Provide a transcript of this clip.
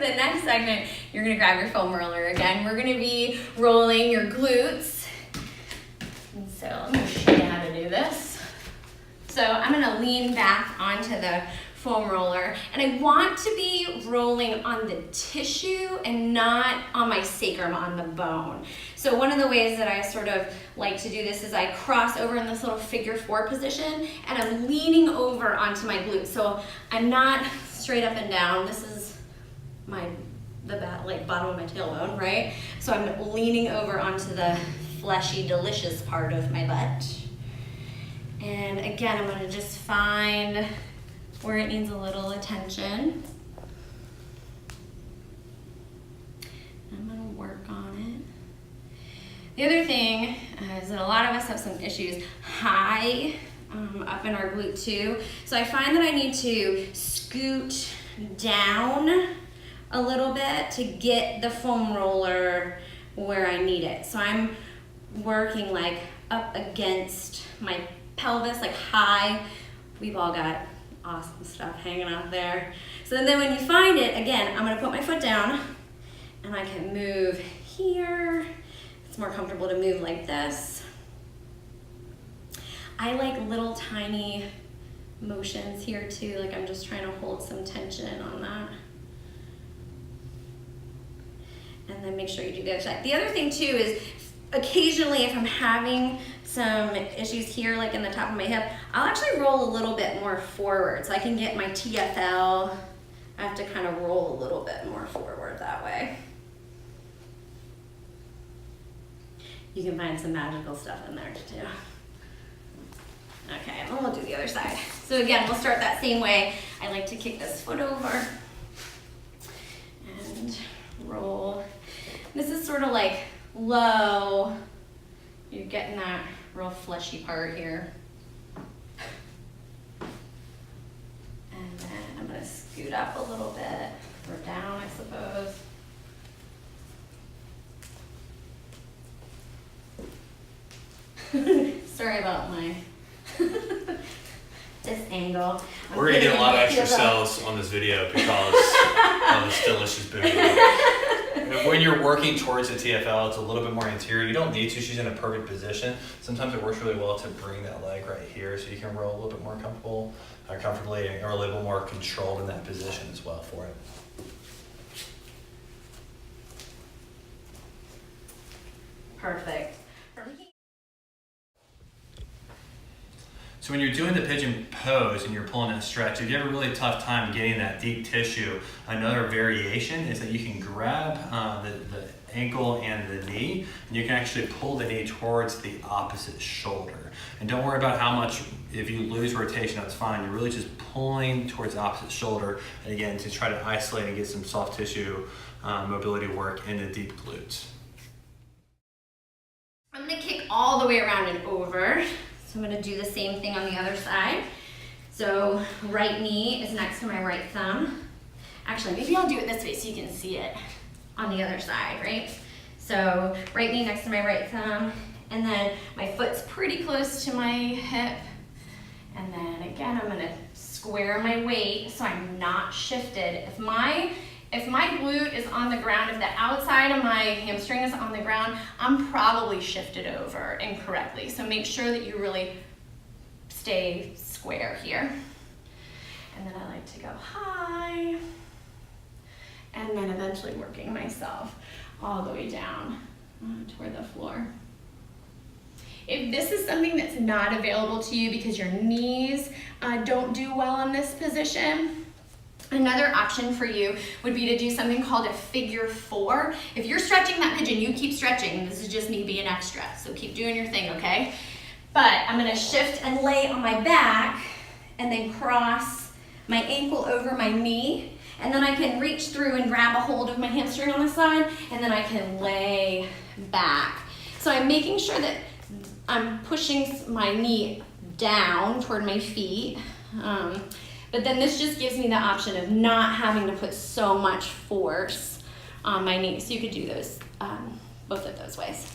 the next segment, you're gonna grab your foam roller again. We're gonna be rolling your glutes. And so I'm gonna show you how to do this. So I'm gonna lean back onto the foam roller, and I want to be rolling on the tissue and not on my sacrum, on the bone. So one of the ways that I sort of like to do this is I cross over in this little figure 4 position, and I'm leaning over onto my glutes. So I'm not straight up and down. This is the bottom of my tailbone, right? So I'm leaning over onto the fleshy, delicious part of my butt. And again, I'm gonna just find where it needs a little attention. I'm gonna work on it. The other thing is that a lot of us have some issues high up in our glute too. So I find that I need to scoot down a little bit to get the foam roller where I need it. So I'm working like up against my pelvis, like high. We've all got awesome stuff hanging out there. So then when you find it, again, I'm gonna put my foot down and I can move here. It's more comfortable to move like this. I like little tiny motions here too, like I'm just trying to hold some tension on that. And then make sure you do the other side. The other thing too is occasionally if I'm having some issues here, like in the top of my hip, I'll actually roll a little bit more forward so I can get my TFL. I have to kind of roll a little bit more forward that way. You can find some magical stuff in there too. Okay, and then we'll do the other side. So again, we'll start that same way. I like to kick this foot over and roll. This is sort of like low. You're getting that real fleshy part here. And then I'm gonna scoot up a little bit, or down, I suppose. Sorry about my this angle. We're gonna get a lot of extra cells on this video because of this delicious booty. When you're working towards the TFL, it's a little bit more anterior. You don't need to. She's in a perfect position. Sometimes it works really well to bring that leg right here so you can roll a little bit more comfortably, or a little more controlled in that position as well for it. Perfect. So when you're doing the pigeon pose and you're pulling that stretch, if you have a really tough time getting that deep tissue, another variation is that you can grab the ankle and the knee, and you can actually pull the knee towards the opposite shoulder. And don't worry about how much, if you lose rotation, that's fine. You're really just pulling towards the opposite shoulder, and again, to try to isolate and get some soft tissue mobility work in the deep glutes. I'm gonna kick all the way around and over. So I'm gonna do the same thing on the other side. So right knee is next to my right thumb. Actually, maybe I'll do it this way so you can see it on the other side, right? So right knee next to my right thumb, and then my foot's pretty close to my hip. And then again, I'm gonna square my weight so I'm not shifted. If my glute is on the ground, if the outside of my hamstring is on the ground, I'm probably shifted over incorrectly. So make sure that you really stay square here. And then I like to go high, and then eventually working myself all the way down toward the floor. If this is something that's not available to you because your knees don't do well in this position, another option for you would be to do something called a figure 4. If you're stretching that pigeon, you keep stretching. This is just me being extra, so keep doing your thing, okay? But I'm gonna shift and lay on my back and then cross my ankle over my knee, and then I can reach through and grab a hold of my hamstring on the side, and then I can lay back. So I'm making sure that I'm pushing my knee down toward my feet. But then this just gives me the option of not having to put so much force on my knee. So you could do those, both of those ways.